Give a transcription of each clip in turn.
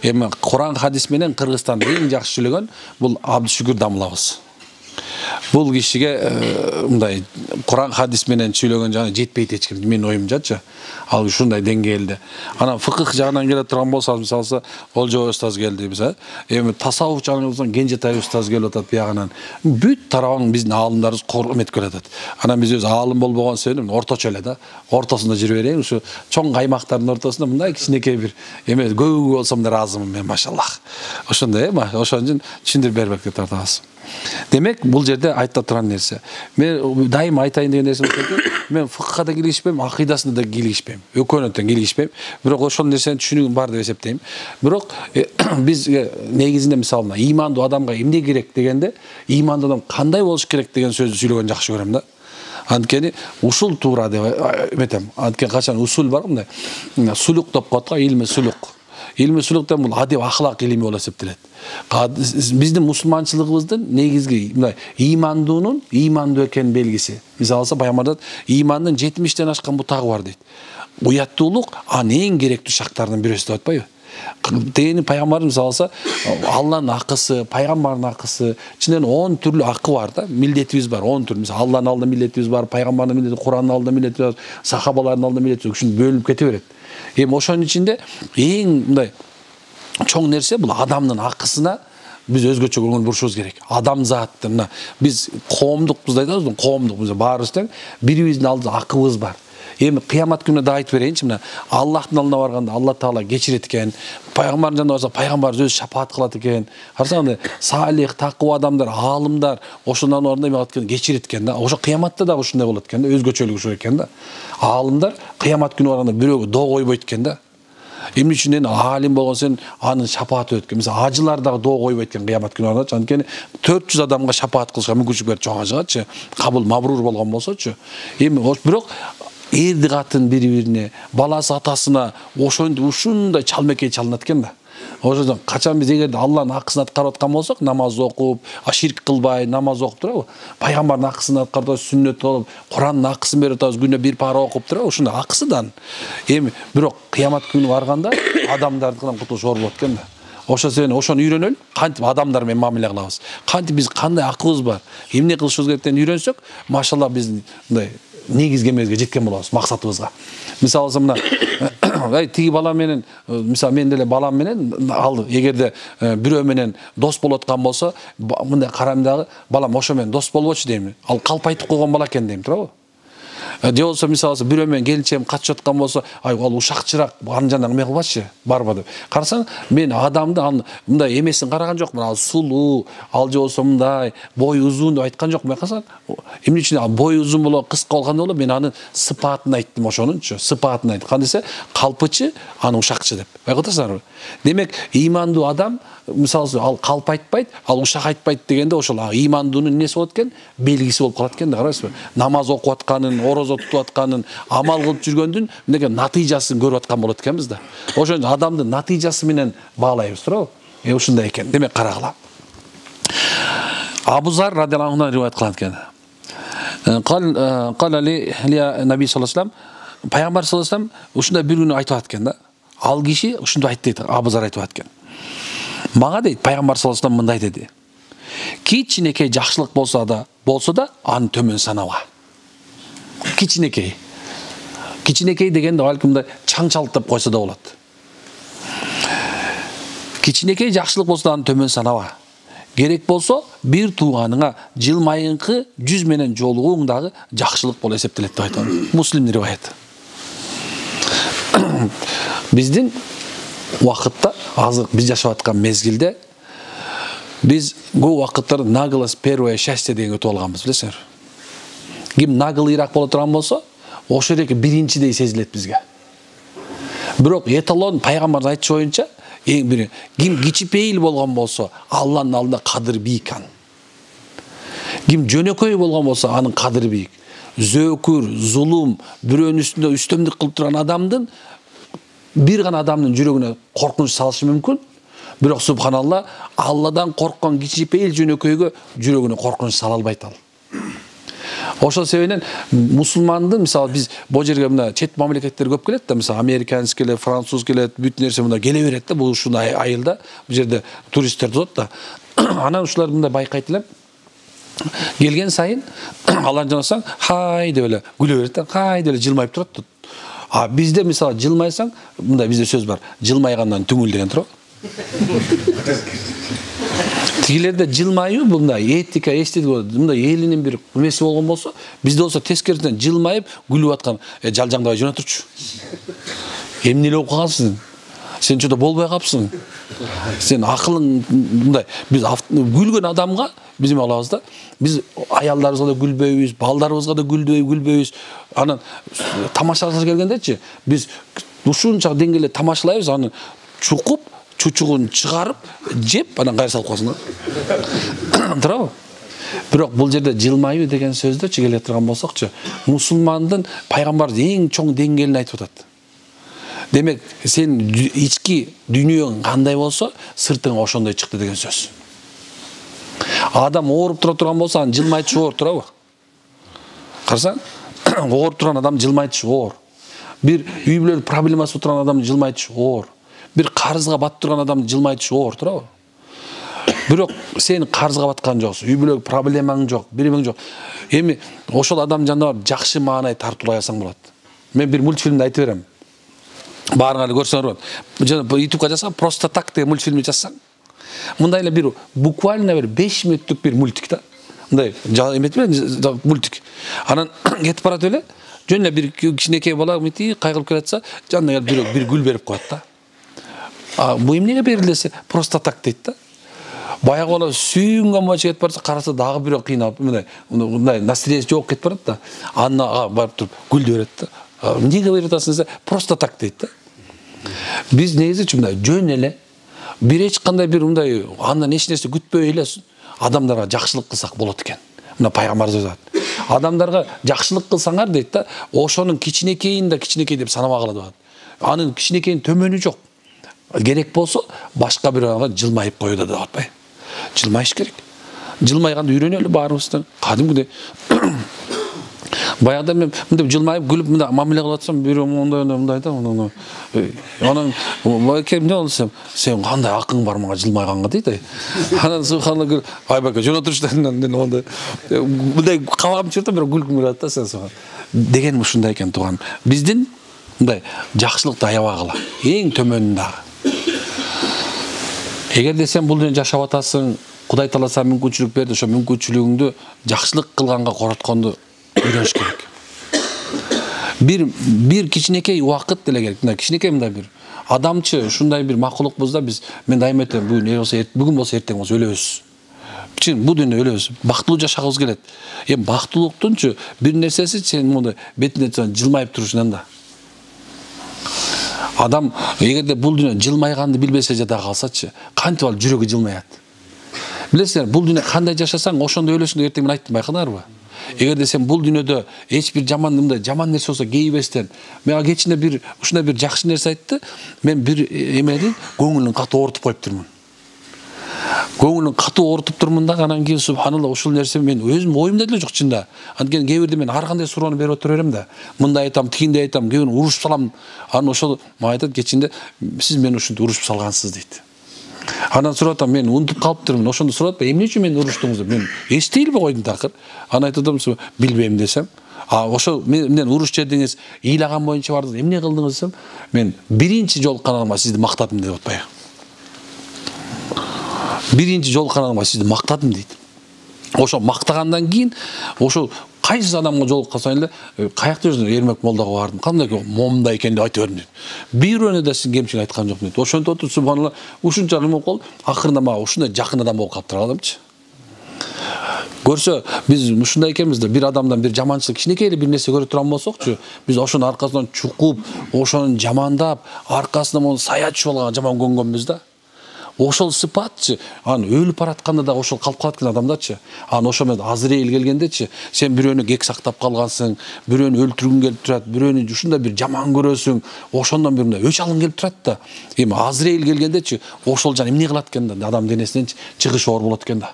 Эми Куран хадис менен Кыргызстанды эң жакшы сүйлөгөн бул Абдышүкүр Дамылабыз. Бул кишиге мындай Куран хадис менен сүйлөгөн жана жетпейт эч ким, менин оюмчачы. Ал ушундай деңгээлде. Анан фыкых жагынан келе турган болсо, мисалы, Олжобай устаз келди биз. Эми тасаввуф жагынан болсо Кенжетай устаз келип атат биягынан. Бүт тарабын биздин аалымдарыбыз коркунет көрөт. Анан биз өз аалым болбогон себебинен орточо эле да, ортосунда жүрө берейин. Ушу чоң каймактардын ортосунда мындай кичинекей бир эме көөгү болсом да разымын мен, машаллах. Ошондой ошон үчүн түшүндүрүп бербек деп тартабыз. Демек, бул жерде айта турган нерсе. Мен дайым айтайын деген нерсе мен фыкыхка да киргизишпейм, акыйдасына да киргизишпейм. Экөөнө тең киргизишпейм. Бирок ошол нерсенин түшүнүгүм бар деп эсептейм. Бирок бизге негизинде мисалы ыймандуу адамга эмне керек дегенде, ыймандуу адам кандай болуш керек деген сөздү сүйлөгөн жакшы көрөм да. Анткени ушул туура деп эметем. Анткени качан усул бар мындай. Сулук деп коет го, илми сулук. Илми сулуктан бул адеп ахлак илими болуп эсептелет. Биздин мусулманчылыгыбыздын негизги мындай ыймандуунун ыймандуу экенин белгиси. Мисалы алса Пайгамбар ыймандын 70тен ашкан бутагы бар дейт. Уяттуулук анын эң керектүү шактарынын бирөөсү деп атпайбы? Дегени Пайгамбар мисалы алса Алланын акысы, Пайгамбардын акысы, чынын 10 түрлүү акы бар да, милдетибиз бар, 10 түрлүү. Мисалы Алланын алдында милдетибиз бар, Пайгамбардын милдети, Курандын алдында милдетибиз бар, сахабалардын алдында милдетибиз бар, ушун бөлүнүп кете берет. Эми ошонун ичинде эң мындай чоң нерсе бул адамдын акысына биз өзгөчө көңүл бурушубуз керек. Адам заты мына биз коомдукпуз деп айтабыз, коомдукпуз, баарыбыз тең, бирибиздин алдыбызда акыбыз бар. Эми кыямат күнүнө да айтып берейинчи, мына Аллахтын алдына барганда Алла Таала кечирет экен, Пайгамбардын жанына барса Пайгамбар өзү шапаат кылат экен. Карасаңыз, салих, такыва адамдар, аалымдар ошондон орунда эме кылат экен, кечирет экен да. Ошо кыяматта да ушундай болот экен да, өзгөчөлүгү ушул экен да. Аалымдар кыямат күнү барганда бирөөгө доо койбойт экен да. Эмне үчүн алим болгон сен анын шапааты өткөн. Мисалы ажылар дагы доо койбойт экен кыямат күнү барганда. Анткени 400 адамга шапаат кылышка мүмкүнчүлүк берет чоң ажыгачы. Кабыл мабрур болгон болсочу. Эми бирок эрди катын бири-бирине, баласы атасына ушундай чалмекей чалынат экен да. Ошондон качан биз эгерде Алланын акысын аткарып аткан болсок, намаз окуп, ширк кылбай, намаз окуп турабы? Пайгамбардын акысын аткарып, сүннөт кылып, Курандын акысын берип атабыз, күнүнө бир пара окуп турабы? Ушундай акысыдан. Эми бирок кыямат күнү барганда адамдардыкынан кутулуш оор болот экен да. Ошо себептен ошону үйрөнөлү, кантип адамдар менен мамиле кылабыз. Кантип биз кандай акыбыз бар, эмне кылышыбыз керектигин үйрөнсөк, машалла биз мындай негизги эмебизге жеткен болобуз, максатыбызга. Мисалы мына тиги бала менен, мисалы мен деле балам менен ал эгерде бирөө менен дос болуп аткан болсо, мындай карайм дагы, балам ошо менен дос болбочу дейм. Ал калп айтып койгон бала экен дейм, туурабы? Же болсо мисалы бирөө менен келинчегим качып аткан болсо, ал ушакчыраак, анын жанына эме кылбачы, барба деп. Карасаң, мен адамды мындай эмесин караган жокмун, ал сулуу, ал же болсо мындай бой узун деп айткан жокмун. Карасаң, эмне үчүн ал бой узун болуп, кыска болгондо болуп, мен анын сыпатын айттым ошонунчу, сыпатын айттым. Кандайсы? Калпычы, аны ушакчы деп. Байкатасыңарбы? Демек, ыймандуу адам, мисалы ал калп айтпайт, ал ушак айтпайт дегенде ошол ыймандуунун эмнеси болот экен? Белгиси болуп калат экен да, карайсызбы? Намаз окуп атканын, орозо тутуп атканын, амал кылып жүргөндүн мындай натыйжасын көрүп аткан болот экенбиз да. Ошон адамдын натыйжасы менен баалайбыз, туурабы? Ушундай экен. Демек карагыла. Абу Зар радиаллаху анху риваят кылат экен. Кала ли Наби саллаллаху алейхи ва саллям, Пайгамбар саллаллаху алейхи ва саллям ушундай бир күнү айтып аткан да. Ал киши ушундай айтты дейт, Абу Зар айтып аткан. Мага дейт Пайгамбар саллаллаху алейхи ва саллям мындай деди. Кичинекей жакшылык болсо да аны төмөн санаба. Кичинекей. Кичинекей дегенде балкимде чаңчалык деп койсо да болот. Кичинекей жакшылык болсо да аны төмөн санаба. Керек болсо бир тууганыңа жылмайыңкы 100 менен жолугуң дагы жакшылык болуп эсептелет деп айтат. Муслим риваяты. Биздин убакытта азыр биз жашап аткан мезгилде биз көп убакыттар наглость первое счастье деген өтүп алганбыз, билесиңер. Ким наглыйраак боло турган болсо, ошо эреки биринчидей сезилет бизге. Бирок эталон Пайгамбардын айтышы боюнча эң бири ким кичипейил болгон болсо, Алланын алдында кадыр бийик ан. Ким жөнөкөй болгон болсо, анын кадыры бийик. Зөөкүр, зулум, бирөөнүн үстүндө үстөмдүк кылып турган адамдын бир гана адамдын жүрөгүнө коркунуч салышы мүмкүн. Бирок субханалла, Алладан корккон кичипейил жөнөкөйгө жүрөгүнө коркунуч сала албайт ал. Ошол себептен мусулмандын мисалы биз бул жерге мына чет мамлекеттер көп келет да, мисалы американец келет, француз келет, бүт нерсе мында келе берет да, бул ушундай айылда бул жерде туристтер турат да. Анан ушулар мындай байкайт элем. Келген сайын алар жанасаң, хай деп эле күлө берет да, хай деп эле жылмайып турат. А бизде мисалы жылмайсаң, мындай бизде сөз бар, жылмайгандан түңүл деген турат. Тигилерде жылмайуу мындай этика, эстетик болот. Мындай элинин бир немеси болгон болсо, бизде болсо тескерисинен жылмайып, күлүп аткан, жалжаңдабай жөнөп турчу. Эмне эле окугансың? Сен чөтө болбой капсың. Сен акылың мындай, биз күлгөн адамга биз эме алабыз да. Биз аялдарыбызга да күлбөйбүз, балдарыбызга да күлбөйбүз. Анан тамашаласа келгендечи, биз ушунча деңгээлде тамашалайбыз, аны чукуп, чучугун чыгарып, жеп, анан кайра салып коесуң да. Туурабы? Бирок бул жерде жылмайуу деген сөздөрчү келе турган болсокчу, мусулмандын пайгамбар эң чоң деңгээлин айтып атат. Демек, сен ички дүйнөң кандай болсо, сыртың ошондой чыкты деген сөз. Адам ооруп тура турган болсо, аны жылмайтышы оор, туурабы? Карасаң, ооруп турган адам жылмайтышы оор. Бир үй бүлөлүк проблемасы турган адам жылмайтышы оор. Бир карызга батып турган адам жылмайтышы оор, туурабы? Бирок сен карызга баткан жоксуң, үй бүлөлүк проблемаң жок, биримең жок. Эми ошол адам жанына жакшы маанай тартуулай алсаң болот. Мен бир мультфильмди айтып берем. Баарыңар көрсөңөр болот. Жана YouTubeга жазсаң, просто так деген мультфильмди жазсаң, мындай эле бир буквально бир 5 мүнөттүк бир мультик да. Мындай эметип эле мультик. Анан кетип барат эле, жөн эле бир кичинекей бала мити кайгылып келатса, жанына келип бир гүл берип коет да. Бу эмнеге берилесе, просто так дейт да. Баягы бала сүйүнгөн болчу кетип барса, караса дагы бирөө кыйналып, мындай настроение жок кетип барат да. Аны барып туруп гүл берет да. Эмнеге берип атасың десе, просто так дейт да. Биз негизи мындай жөн эле бир эч кандай бир мындай андан эч нерсе күтпөй эле адамдарга жакшылык кылсак болот экен. Мына пайгамбарыбыз айтат. Адамдарга жакшылык кылсаңар дейт да, ошонун кичинекейин да кичинекей деп санабагыла деп. Анын кичинекейин төмөнү жок. Керек болсо башка бирөөгө жылмайып коюуда деп атпайбы. Жылмайыш керек. Жылмайганды үйрөнөлү баарыбыздан. Кадимгидей баягыда мен мындай жылмайып күлүп мындай мамиле кылып атсам, бирөө мындай да, анан байке эмне болсом, сен кандай акың бар мага жылмайганга дейт. Анан субханалла, айбаке жөн отурчу мындай кабагым чырта, бирок күлкүм келет да, сен деген ушундай экен тууган. Биздин мындай жакшылыкты аябагыла, эң төмөнүндагы. Эгерде сен бул дүйнөдө жашап атасың, Кудай таласа мүмкүнчүлүк берди, ошо мүмкүнчүлүгүңдү жакшылык кылганга коротконду үйрөнүш керек. Бир кичинекей убакыт деле керек. Мына кичинекей мындай бир адамчы ушундай бир макулукпуз да биз. Мен дайыма айтам, бүгүн болсо эртең болсо өлөбүз. Чын бул дүйнөдө өлөбүз. Бактылуу жашагыбыз келет. Эми бактылуулуктунчу бир нерсеси сен мындай бетине жылмайып турушунан да. Адам эгерде бул дүйнө жылмайганды билбесе жада калсачы, кантип ал жүрөгү жылмаят. Билесиңер, бул дүйнө кандай жашасаң, ошондой өлөсүң деп эртең мен айттым, байкадыңарбы? Эгерде сен бул дүйнөдө эч бир жаман нерсе болсо кейбестен, мен кечинде бир ушундай бир жакшы нерсе айтты, мен бир эмедин көңүлүн катуу оорутуп коюптурмун. Көңүлүн катуу оорутуп турмун да, анан кийин субханалла ушул нерсе мен өзүм оюмда деле жок чында. Анткени кээ бирде мен ар кандай суроону берип отура берем да. Мындай айтам, тигиндей айтам, кээ бирин урушуп салам. Анан ошол мага айтат кечинде, сиз мени ушинтип урушуп салгансыз дейт. Анан сурап мен унутуп калыптырмын. Ошондо сурап, эмне үчүн мени уруштуңуз деп. Мен эстей элбей койдум такыр. Анан айтатам, билбейм десем. Ошо менден уруш жедиңиз, ыйлаган боюнча бардыңыз, эмне кылдыңыз десем, мен биринчи жолукканыма сизди мактадым деп атпайбы. Биринчи жолукканыма сизди мактадым дейт. Ошо мактагандан кийин, ошо кайсы адамга жолуккан сайын эле, каякта жүрсүң, Эрмек молдого бардым, кандай момундай экен деп айтып бердим дейт. Бирөөнө да сиздин кемчилик айткан жокмун дейт. Ошентип отуруп субханалла, ушунча эме болуп калды, акырында мага ушундай жакын адам болуп калыптыр адамчы. Көрсө, биз ушундай экенбиз да, бир адамдан бир жаманчылык, кичинекей эле бир нерсе көрө турган болсокчу, биз ошонун аркасынан чукуп, ошону жамандап, аркасынан мону саячы болгон жаман көнгөнбүз да. Ошол сыпатчы, аны өлүп баратканда да ошол калып калат экен адамдачы. Аны ошо менен Азраил келгендечи, сен бирөөнү кек сактап калгансың, бирөөнү өлтүргүң келип турат, бирөөнү ушундай бир жаман көрөсүң, ошондон бир өч алгың келип турат да. Эми Азраил келгендечи, ошол жан эмне кылат экен да, адам денесинен чыгыш оор болот экен да.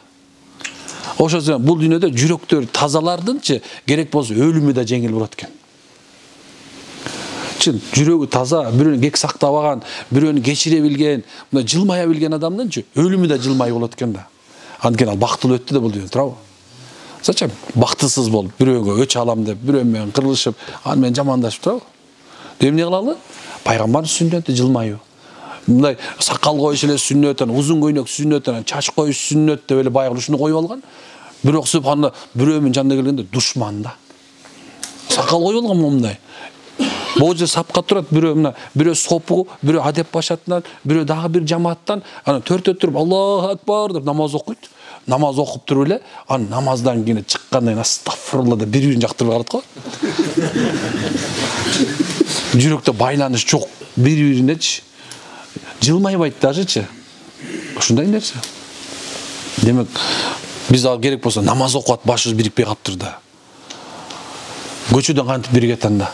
Ошо себептен бул дүйнөдө жүрөктөр тазалардынчы керек болсо өлүмү да жеңил болот экен. Чын жүрөгү таза, бирөөнү кек сактабаган, бирөөнү кечире билген, мына жылмая билген адамдынчы өлүмү да жылмай болот экен да. Анткени ал бактылуу өттү да бул дүйнө, туурабы? Зачем бактысыз болуп, бирөөгө өч алам деп, бирөө менен кырылышып, аны менен жамандашып, туурабы? Эмне кылалы? Пайгамбардын сүннөтү жылмаюу. Мындай сакал коюш эле сүннөт, узун көйнөк сүннөт, чач коюш сүннөт деп эле байкы ушуну коюп алган. Бирок субханалла бирөөнүн жанына келгенде душман да. Сакал коюп алган мындай. Бул жерде сапка турат, бирөө сопу, бирөө адеп башатынан, бирөө дагы бир жамааттан, аны төртөө туруп Аллаху акбар деп намаз окуйт. Намаз окуп туруп эле, аны намаздан кийин чыккандан кийин астагфирулла деп бири-бирин жактырып алат го. Жүрөктө байланыш жок, бири-биринечи жылмайбайт дажычы. Ушундай нерсе. Демек, биз ал керек болсо намаз окуп башыбыз бирикпей калыптыр да. Көчөдөн кантип биригет анда?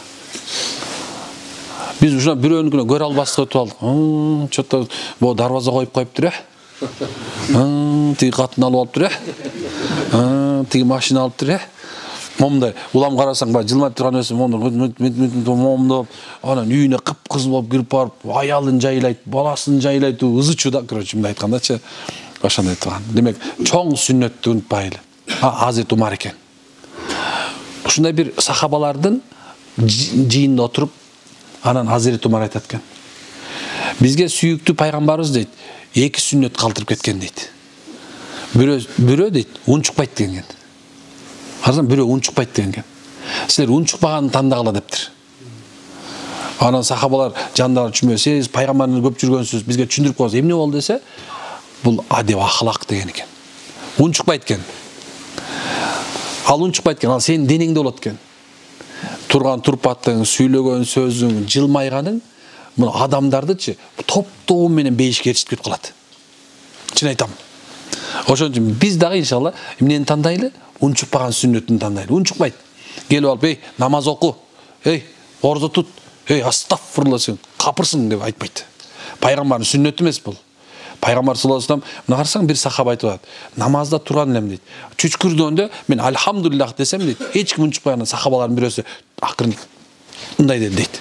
Биз ушуна бирөөнүкүнө көрө албастык өтүп алдык. Чото бу дарбаза коюп коюптур, тиги катын алып алыптыр, тиги машина алыптыр, момундай улам карасаң баягы жылмайып турган нерсе момдоп, анан үйүнө кыпкызыл болуп кирип барып, аялын жайлайт, баласын жайлайт, ызычуу да, короче, мындай айткандачы. Ошондой турган. Демек, чоң сүннөттү унутпайлы. Азат Умар экен. Ушундай бир сахабалардын жыйынында отуруп, анан Азат Умар айтат экен. Бизге сүйүктүү пайгамбарыбыз дейт, эки сүннөт калтырып кеткен дейт. Бирөө дейт, унчукпайт деген. Арзан бирөө унчукпайт деген. Силер унчукпаганын тандагыла дептир. Анан сахабалар жандары түшүнбөй, сиз пайгамбарды көп жүргөнсүз, бизге түшүндүрүп коесуз. Эмне болду десе, бул адеп ахлак деген экен. Унчукпайт экен. Ал унчукпайт экен, ал сенин денеңде болот экен. Турган турпатың, сүйлөгөн сөзүң, жылмайганың, мына адамдардычы топтоо менен бейишке эришип кетип калат. Чын айтам. Ошон үчүн биз дагы иншалла эмнени тандайлы? Унчукпаган сүннөтүн тандайлы. Унчукпайт. Келип алып, намаз оку, орзо тут, астагфирулла сен капырсың деп айтпайт. Пайгамбардын сүннөтү эмес бул. Пайгамбар саллаллаху алейхи вассалам, мына карасаң бир сахаба айтып атат. Намазда турган элем дейт. Чүчкүрдөгөндө мен альхамдулиллах десем дейт. Эч ким унчукпаган сахабалардын бирөөсү акырын мындай деди дейт.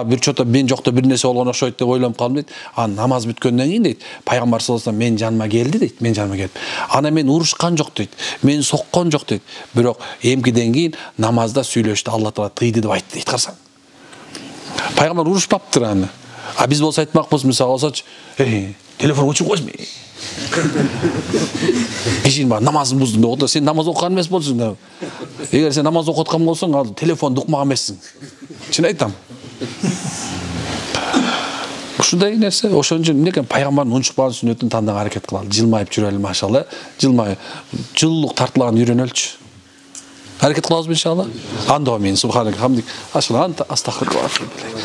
Бир чото мен жокто бир нерсе болгон окшойт деп ойлонуп калдым дейт. Намаз бүткөндөн кийин дейт, пайгамбар саллаллаху алейхи вассалам менин жаныма келди дейт. Менин жаныма келип. Ана мен урушкан жок дейт. Мени соккон жок дейт. Бирок эмкиден кийин намазда сүйлөштү Алла таала тыйды деп айтты дейт. Карасаң. Пайгамбар урушпаптыр аны. Биз болсо айтмакпыз, мисалы болсочу, телефон өчүп койсун. Кишинин бар намазын буздум деп отур. Сен намаз окуган эмес болчуң да. Эгер сен намаз окуп аткан болсоң, ал телефонду укмаган эмессиң. Чын айтам. Ушундай нерсе, ошон үчүн эмне экен пайгамбардын унчукпаган сүннөтүн тандага аракет кылалы. Жылмайып жүрөлү, машалла. Жылмай, жылуулук тартылаган үйрөнөлчү. Hareket kılavuz inşallah. Anda amin. Subhaneke hamdik. Aşkına anta astagfirullah.